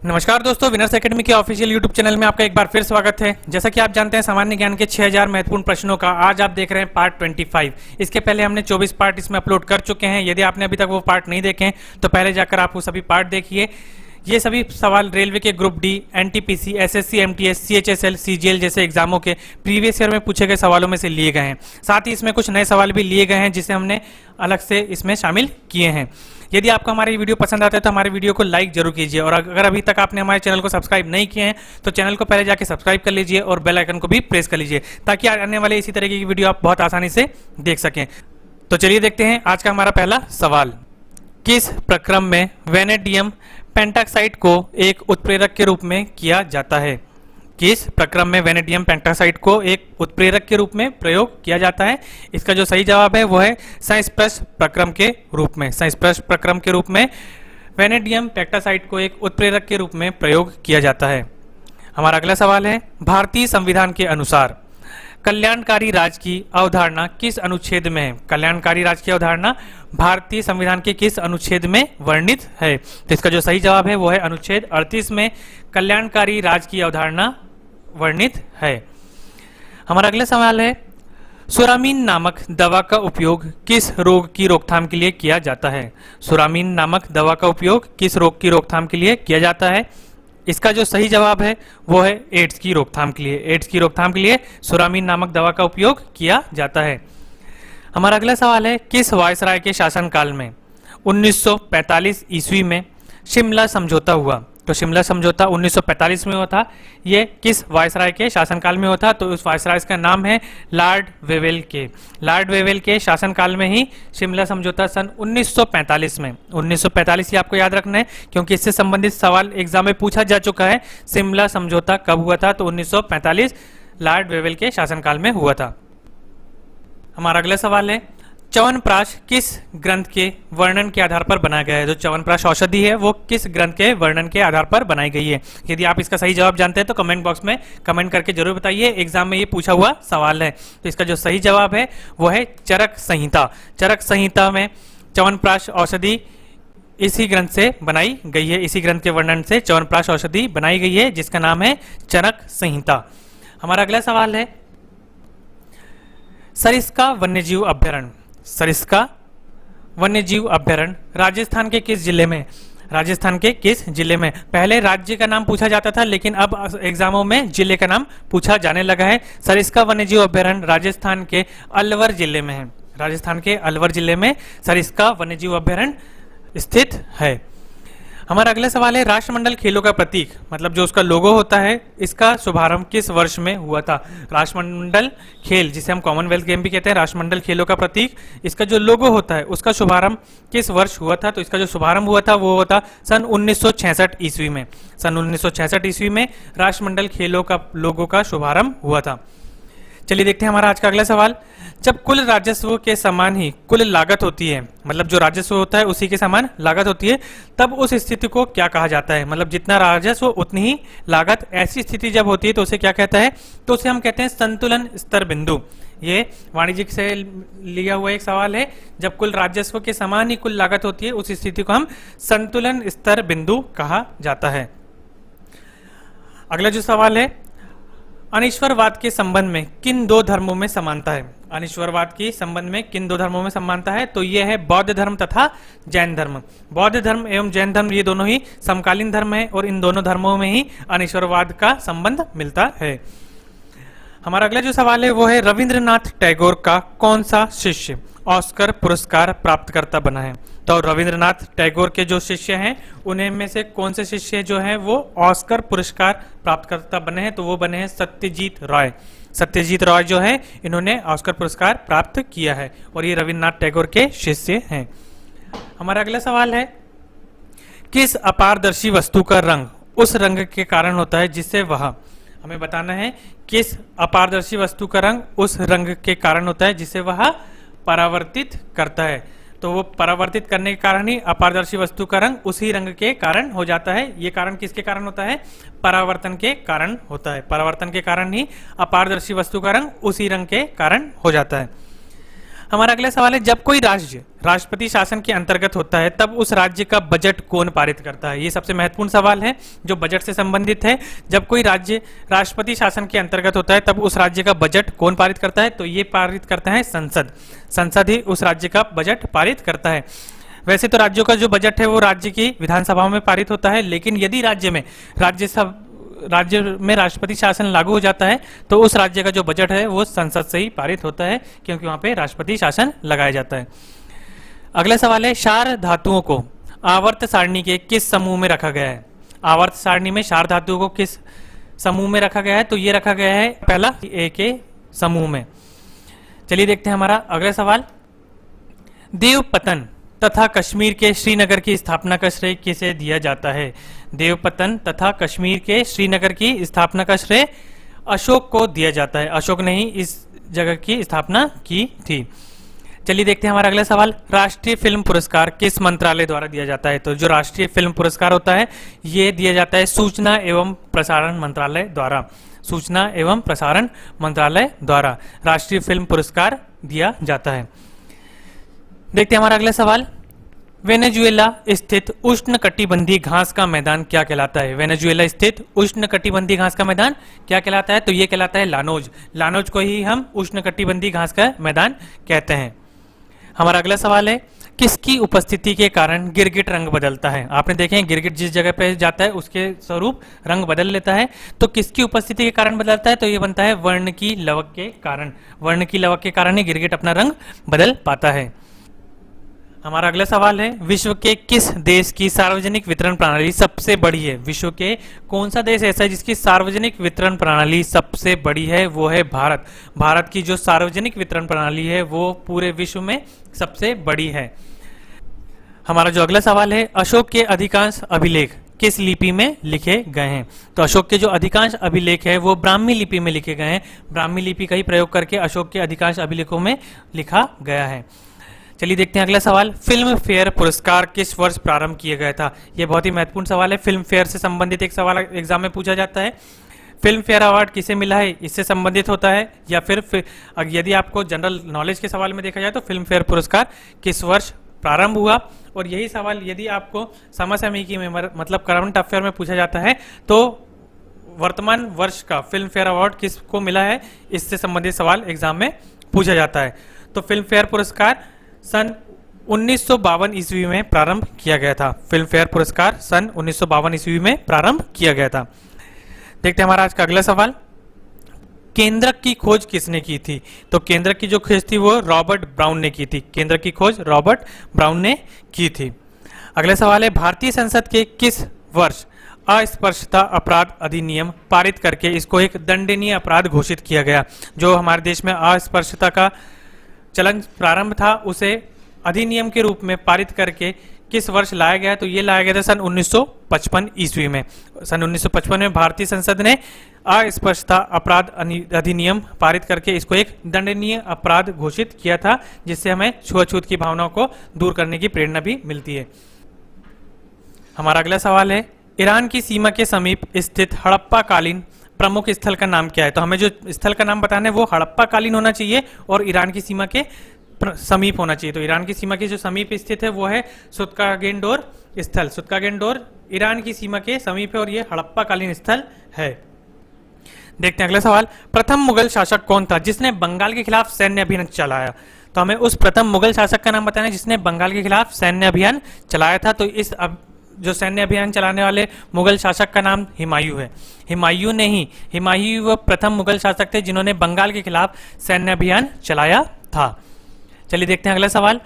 नमस्कार दोस्तों, winners academy के ऑफिशियल यूट्यूब चैनल में आपका एक बार फिर स्वागत है। जैसा कि आप जानते हैं, सामान्य ज्ञान के 6000 महत्वपूर्ण प्रश्नों का आज आप देख रहे हैं पार्ट 25। इसके पहले हमने 24 पार्ट इसमें अपलोड कर चुके हैं। यदि आपने अभी तक वो पार्ट नहीं देखे तो पहले जाकर आप वो सभी पार्ट देखिए। ये सभी सवाल रेलवे के group D, NTPC, SSC, MTS, CHSL, CGL जैसे एग्जामों के प्रीवियस ईयर में पूछे गए सवालों में से लिए गए हैं। साथ ही इसमें कुछ नए सवाल भी लिए गए हैं जिसे हमने अलग से इसमें शामिल किए हैं। यदि आपको हमारी वीडियो पसंद आता है तो हमारे वीडियो को लाइक जरूर कीजिए, और अगर अभी तक आपने हमारे चैनल को सब्सक्राइब नहीं किए हैं तो चैनल को पहले जाके सब्सक्राइब कर लीजिए और बेल आइकन को भी प्रेस कर लीजिए ताकि आने वाले इसी तरह की वीडियो आप बहुत आसानी से देख सकें। तो चलिए देखते हैं आज का हमारा पहला सवाल। किस प्रक्रम में वेनेडियम पेंटाक्साइड को एक उत्प्रेरक के रूप में किया जाता है? किस प्रक्रम में वेनेडियम पेंटाक्साइड को एक उत्प्रेरक के रूप में प्रयोग किया जाता है? इसका जो सही जवाब है वो है संस्पर्श प्रक्रम के रूप में। संस्पर्श प्रक्रम के रूप में वेनेडियम पेंटाक्साइड को एक उत्प्रेरक के रूप में प्रयोग किया जाता है। हमारा अगला सवाल है, भारतीय संविधान के अनुसार कल्याणकारी राज्य की अवधारणा किस अनुच्छेद में है? कल्याणकारी राज्य की अवधारणा भारतीय संविधान के किस अनुच्छेद में वर्णित है? तो इसका जो सही जवाब है वो है अनुच्छेद 38 में कल्याणकारी राज्य की अवधारणा वर्णित है। हमारा अगला सवाल है, सुरामीन नामक दवा का उपयोग किस रोग की रोकथाम के लिए किया जाता है? सुरामीन नामक दवा का उपयोग किस रोग की रोकथाम के लिए किया जाता है? इसका जो सही जवाब है वो है एड्स की रोकथाम के लिए। एड्स की रोकथाम के लिए सुरामीन नामक दवा का उपयोग किया जाता है। हमारा अगला सवाल है, किस वायसराय के शासनकाल में 1945 ईस्वी में शिमला समझौता हुआ? तो शिमला समझौता 1945 में हुआ था। ये किस वायसराय के शासनकाल में हुआ था? तो उस वायसराय का नाम है लॉर्ड वेवेल के। लॉर्ड वेवेल के शासनकाल में ही शिमला समझौता सन 1945 में 1945 ही आपको याद रखना है क्योंकि इससे संबंधित सवाल एग्जाम में पूछा जा चुका है। शिमला समझौता कब हुआ था? तो 1945 लॉर्ड वेवेल के शासनकाल में हुआ था। हमारा अगला सवाल है, च्यवनप्राश किस ग्रंथ के वर्णन के आधार पर बनाया गया है? जो च्यवनप्राश औषधि है वो किस ग्रंथ के वर्णन के आधार पर बनाई गई है? यदि आप इसका सही जवाब जानते हैं तो कमेंट बॉक्स में कमेंट करके जरूर बताइए। एग्जाम में ये पूछा हुआ सवाल है। तो इसका जो सही जवाब है वो है चरक संहिता। चरक संहिता में च्यवनप्राश औषधि इसी ग्रंथ से बनाई गई है। इसी ग्रंथ के वर्णन से च्यवनप्राश औषधि बनाई गई है जिसका नाम है चरक संहिता। हमारा अगला सवाल है, सरिस्का वन्यजीव अभ्यारण्य। सरिस्का वन्यजीव अभ्यारण्य राजस्थान के किस जिले में? राजस्थान के किस जिले में? पहले राज्य का नाम पूछा जाता था लेकिन अब एग्जामों में जिले का नाम पूछा जाने लगा है। सरिस्का वन्यजीव अभ्यारण्य राजस्थान के अलवर जिले में है। राजस्थान के अलवर जिले में सरिस्का वन्यजीव अभ्यारण्य स्थित है। हमारा अगला सवाल है, राष्ट्रमंडल खेलों का प्रतीक मतलब जो उसका लोगो होता है, इसका शुभारंभ किस वर्ष में हुआ था? राष्ट्रमंडल खेल जिसे हम कॉमनवेल्थ गेम भी कहते हैं, राष्ट्रमंडल खेलों का प्रतीक, इसका जो लोगो होता है उसका शुभारंभ किस वर्ष हुआ था? तो इसका जो शुभारंभ हुआ था वो हुआ था सन 1966 ईस्वी में। सन 1966 ईस्वी में राष्ट्रमंडल खेलों का लोगो का शुभारंभ हुआ था। चलिए देखते हैं हमारा आज का अगला सवाल। जब कुल राजस्व के समान ही कुल लागत होती है, मतलब जो राजस्व होता है उसी के समान लागत होती है, तब उस स्थिति को क्या कहा जाता है? मतलब जितना राजस्व उतनी ही लागत, ऐसी स्थिति जब होती है तो उसे क्या कहता है? तो उसे हम कहते हैं संतुलन स्तर बिंदु। ये वाणिज्यिक से लिया हुआ एक सवाल है। जब कुल राजस्व के समान ही कुल लागत होती है उस स्थिति को हम संतुलन स्तर बिंदु कहा जाता है। अगला जो सवाल है, अनीश्वरवाद के संबंध में किन दो धर्मों में समानता है? अनीश्वरवाद के संबंध में किन दो धर्मों में समानता है? तो यह है बौद्ध धर्म तथा जैन धर्म। बौद्ध धर्म एवं जैन धर्म ये दोनों ही समकालीन धर्म है और इन दोनों धर्मों में ही अनीश्वरवाद का संबंध मिलता है। हमारा अगला जो सवाल है वो है, रविंद्रनाथ टैगोर का कौन सा शिष्य ऑस्कर पुरस्कार प्राप्तकर्ता बना है? तो रविंद्रनाथ टैगोर के जो शिष्य हैं उन्हें में से कौन से शिष्य जो हैं वो ऑस्कर पुरस्कार प्राप्तकर्ता बने हैं? तो वो बने हैं सत्यजीत रॉय। सत्यजीत रॉय जो है इन्होंने ऑस्कर पुरस्कार प्राप्त किया है और ये रविंद्रनाथ टैगोर के शिष्य हैं। हमारा अगला सवाल है, किस अपारदर्शी वस्तु का रंग उस रंग के कारण होता है जिससे वह, हमें बताना है किस अपारदर्शी वस्तु का रंग उस रंग के कारण होता है जिसे वह परावर्तित करता है? तो वो परावर्तित करने के कारण ही अपारदर्शी वस्तु का रंग उसी रंग के कारण हो जाता है। ये कारण किसके कारण होता है? परावर्तन के कारण होता है। परावर्तन के कारण ही अपारदर्शी वस्तु का रंग उसी रंग के कारण हो जाता है। हमारा अगला सवाल है, जब कोई राज्य राष्ट्रपति शासन के अंतर्गत होता है तब उस राज्य का बजट कौन पारित करता है? ये सबसे महत्वपूर्ण सवाल है जो बजट से संबंधित है। जब कोई राज्य राष्ट्रपति शासन के अंतर्गत होता है तब उस राज्य का बजट कौन पारित करता है? तो ये पारित करता है संसद। संसद ही उस राज्य का बजट पारित करता है। वैसे तो राज्यों का जो बजट है वो राज्य की विधानसभाओं में पारित होता है, लेकिन यदि राज्य में राष्ट्रपति शासन लागू हो जाता है तो उस राज्य का जो बजट है वो संसद से ही पारित होता है, क्योंकि वहां पे राष्ट्रपति शासन लगाया जाता है। अगला सवाल है, क्षार धातुओं को आवर्त सारणी के किस समूह में रखा गया है? आवर्त सारणी में क्षार धातुओं को किस समूह में रखा गया है? तो ये रखा गया है पहला ए के समूह में। चलिए देखते हैं हमारा अगला सवाल। देवपतन तथा कश्मीर के श्रीनगर की स्थापना का श्रेय किसे दिया जाता है? देवपतन तथा कश्मीर के श्रीनगर की स्थापना का श्रेय अशोक को दिया जाता है। अशोक ने ही इस जगह की स्थापना की थी। चलिए देखते हैं हमारा अगला सवाल। राष्ट्रीय फिल्म पुरस्कार किस मंत्रालय द्वारा दिया जाता है? तो जो राष्ट्रीय फिल्म पुरस्कार होता है ये दिया जाता है सूचना एवं प्रसारण मंत्रालय द्वारा। सूचना एवं प्रसारण मंत्रालय द्वारा राष्ट्रीय फिल्म पुरस्कार दिया जाता है। देखते हैं हमारा अगला सवाल। वेनेजुएला स्थित उष्णकटिबंधीय घास का मैदान क्या कहलाता है? वेनेजुएला स्थित उष्णकटिबंधीय घास का मैदान क्या कहलाता है? तो ये कहलाता है लानोज। लानोज को ही हम उष्णकटिबंधीय घास का मैदान कहते हैं। हमारा अगला सवाल है, किसकी उपस्थिति के कारण गिरगिट रंग बदलता है? आपने देखे हैं गिरगिट जिस जगह पे जाता है उसके स्वरूप रंग बदल लेता है। तो किसकी उपस्थिति के कारण बदलता है? तो ये बनता है वर्ण की लवक के कारण। वर्ण की लवक के कारण ही गिरगिट अपना रंग बदल पाता है। हमारा अगला सवाल है, विश्व के किस देश की सार्वजनिक वितरण प्रणाली सबसे बड़ी है? विश्व के कौन सा देश ऐसा है जिसकी सार्वजनिक वितरण प्रणाली सबसे बड़ी है? वो है भारत। भारत की जो सार्वजनिक वितरण प्रणाली है वो पूरे विश्व में सबसे बड़ी है। हमारा जो अगला सवाल है, अशोक के अधिकांश अभिलेख किस लिपि में लिखे गए हैं? तो अशोक के जो अधिकांश अभिलेख है वो ब्राह्मी लिपि में लिखे गए हैं। ब्राह्मी लिपि का ही प्रयोग करके अशोक के अधिकांश अभिलेखों में लिखा गया है। चलिए देखते हैं अगला सवाल। फिल्म फेयर पुरस्कार किस वर्ष प्रारंभ किया गया था? यह बहुत ही महत्वपूर्ण सवाल है। फिल्म फेयर से संबंधित एक सवाल एग्जाम में पूछा जाता है। फिल्म फेयर अवार्ड किसे मिला है, इससे संबंधित होता है, या फिर यदि आपको जनरल नॉलेज के सवाल में देखा जाए तो फिल्म फेयर पुरस्कार किस वर्ष प्रारंभ हुआ। और यही सवाल यदि आपको समसामयिकी में मतलब करंट अफेयर में पूछा जाता है तो वर्तमान वर्ष का फिल्म फेयर अवार्ड किसको मिला है, इससे संबंधित सवाल एग्जाम में पूछा जाता है। तो फिल्म फेयर पुरस्कार सन 1952 ईस्वी में प्रारंभ किया गया था। फिल्म फेयर पुरस्कार सन 1952 ईस्वी में प्रारंभ किया गया था। देखते हैं हमारा आज का अगला सवाल। केंद्रक की खोज किसने की थी? तो केंद्रक की जो खोज थी वो रॉबर्ट ब्राउन ने की थी। केंद्रक की खोज रॉबर्ट ब्राउन ने की थी। अगला सवाल है, भारतीय संसद के किस वर्ष अस्पृश्यता अपराध अधिनियम पारित करके इसको एक दंडनीय अपराध घोषित किया गया? जो हमारे देश में अस्पृश्यता का चलन प्रारंभ था उसे अधिनियम के रूप में पारित करके किस वर्ष लाया गया? तो ये लाया गया था सन 1955 ईस्वी में। सन 1955 में भारतीय संसद ने अस्पृश्यता अपराध अधिनियम पारित करके इसको एक दंडनीय अपराध घोषित किया था, जिससे हमें छुआछूत की भावनाओं को दूर करने की प्रेरणा भी मिलती है। हमारा अगला सवाल है, ईरान की सीमा के समीप स्थित हड़प्पा कालीन प्रमुख स्थल का नाम क्या है? तो हमें जो स्थल का नाम बताना है वो हड़प्पा कालीन होना चाहिए और ईरान की सीमा के समीप होना चाहिए। तो ईरान की सीमा के जो समीप स्थित है वो है सुत्कागेंडोर स्थल। सुत्कागेंडोर ईरान की सीमा के समीप है और ये हड़प्पा कालीन स्थल है। देखते हैं अगला सवाल। प्रथम मुगल शासक कौन था जिसने बंगाल के खिलाफ सैन्य अभियान चलाया? तो हमें उस प्रथम मुगल शासक का नाम बताना है जिसने बंगाल के खिलाफ सैन्य अभियान चलाया था। तो इस जो सैन्य अभियान चलाने वाले मुगल शासक का नाम हुमायूं है। हुमायूं नहीं, हुमायूं वो प्रथम मुगल शासक थे जिन्होंने बंगाल के खिलाफ सैन्य अभियान चलाया था। चलिए देखते हैं अगला सवाल।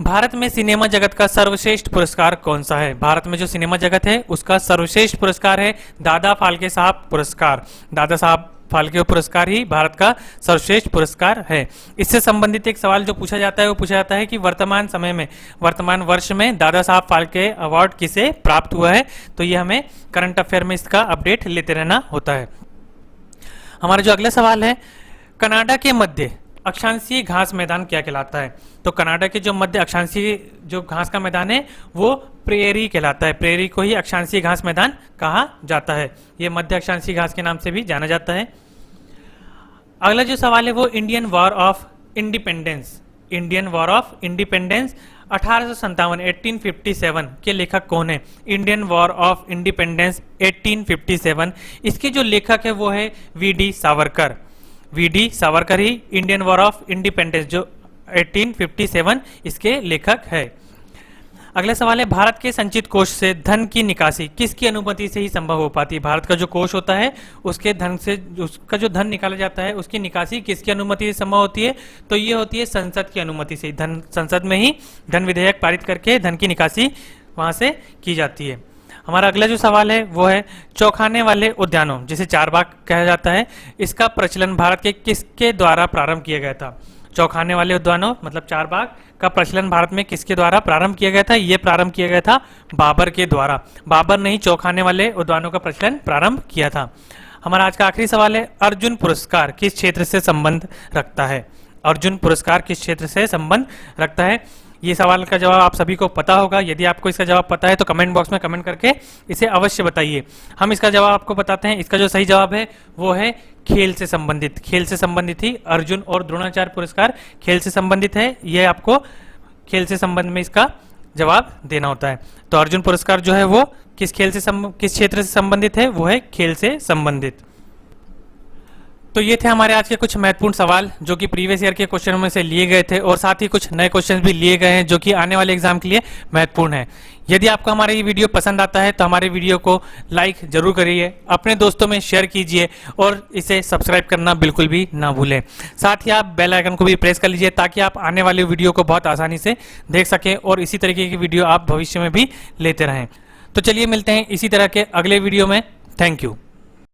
भारत में सिनेमा जगत का सर्वश्रेष्ठ पुरस्कार कौन सा है? भारत में जो सिनेमा जगत है उसका सर्वश्रेष्ठ पुरस्कार है दादा फाल्के साहब पुरस्कार। दादा साहब फाल्के पुरस्कार ही भारत का सर्वश्रेष्ठ पुरस्कार है। इससे संबंधित एक सवाल जो पूछा जाता है वो पूछा जाता है कि वर्तमान समय में वर्तमान वर्ष में दादा साहब फाल्के अवार्ड किसे प्राप्त हुआ है? तो ये हमें करंट अफेयर में इसका अपडेट लेते रहना होता है। हमारा जो अगला सवाल है, कनाडा के मध्य अक्षांशीय घास मैदान क्या कहलाता है? तो कनाडा के जो मध्य अक्षांशीय जो घास का मैदान है वो प्रेरी कहलाता है। प्रेरी को ही अक्षांशीय घास मैदान कहा जाता है। ये मध्य अक्षांशीय घास के नाम से भी जाना जाता है। अगला जो सवाल है वो Indian war of independence Indian war of independence 1857 के लेखक कौन है? इंडियन वॉर ऑफ इंडिपेंडेंस 1857, इसके जो लेखक है वो है VD. Savarkar. VD. Savarkar he Indian war of independence जो 1857 इसके लेखक है। अगला सवाल है, भारत के संचित कोष से धन की निकासी किसकी अनुमति से ही संभव हो पाती है? भारत का जो कोष होता है उसके धन से, उसका जो धन निकाला जाता है उसकी निकासी किसकी अनुमति से संभव होती है? तो ये होती है संसद की अनुमति से। धन संसद में ही धन विधेयक पारित करके धन की निकासी वहां से की जाती है। हमारा अगला जो सवाल है वो है, चौखाने वाले उद्यानों जिसे चारबाग कहा जाता है, इसका प्रचलन भारत के किसके द्वारा प्रारंभ किया गया था? चौखाने वाले उद्यानों मतलब चारबाग का प्रचलन भारत में किसके द्वारा प्रारंभ किया गया था? ये प्रारंभ किया गया था बाबर के द्वारा। बाबर ने ही चौखाने वाले उद्यानों का प्रचलन प्रारंभ किया था। हमारा आज का आखिरी सवाल है, अर्जुन पुरस्कार किस क्षेत्र से संबंध रखता है? अर्जुन पुरस्कार किस क्षेत्र से संबंध रखता है? ये सवाल का जवाब आप सभी को पता होगा। यदि आपको इसका जवाब पता है तो कमेंट बॉक्स में कमेंट करके इसे अवश्य बताइए। हम इसका जवाब आपको बताते हैं। इसका जो सही जवाब है वो है खेल से संबंधित। खेल से संबंधित ही अर्जुन और द्रोणाचार्य पुरस्कार खेल से संबंधित है। यह आपको खेल से संबंध में इसका जवाब देना होता है। तो अर्जुन पुरस्कार जो है वो किस क्षेत्र से संबंधित है? वो है खेल से संबंधित। तो ये थे हमारे आज के कुछ महत्वपूर्ण सवाल जो कि प्रीवियस ईयर के क्वेश्चनों में से लिए गए थे और साथ ही कुछ नए क्वेश्चन भी लिए गए हैं जो कि आने वाले एग्जाम के लिए महत्वपूर्ण है। यदि आपको हमारा ये वीडियो पसंद आता है तो हमारे वीडियो को लाइक जरूर करिए, अपने दोस्तों में शेयर कीजिए और इसे सब्सक्राइब करना बिल्कुल भी ना भूलें। साथ ही आप बेल आइकन को भी प्रेस कर लीजिए ताकि आप आने वाले वीडियो को बहुत आसानी से देख सकें और इसी तरीके की वीडियो आप भविष्य में भी लेते रहें। तो चलिए मिलते हैं इसी तरह के अगले वीडियो में। Thank you.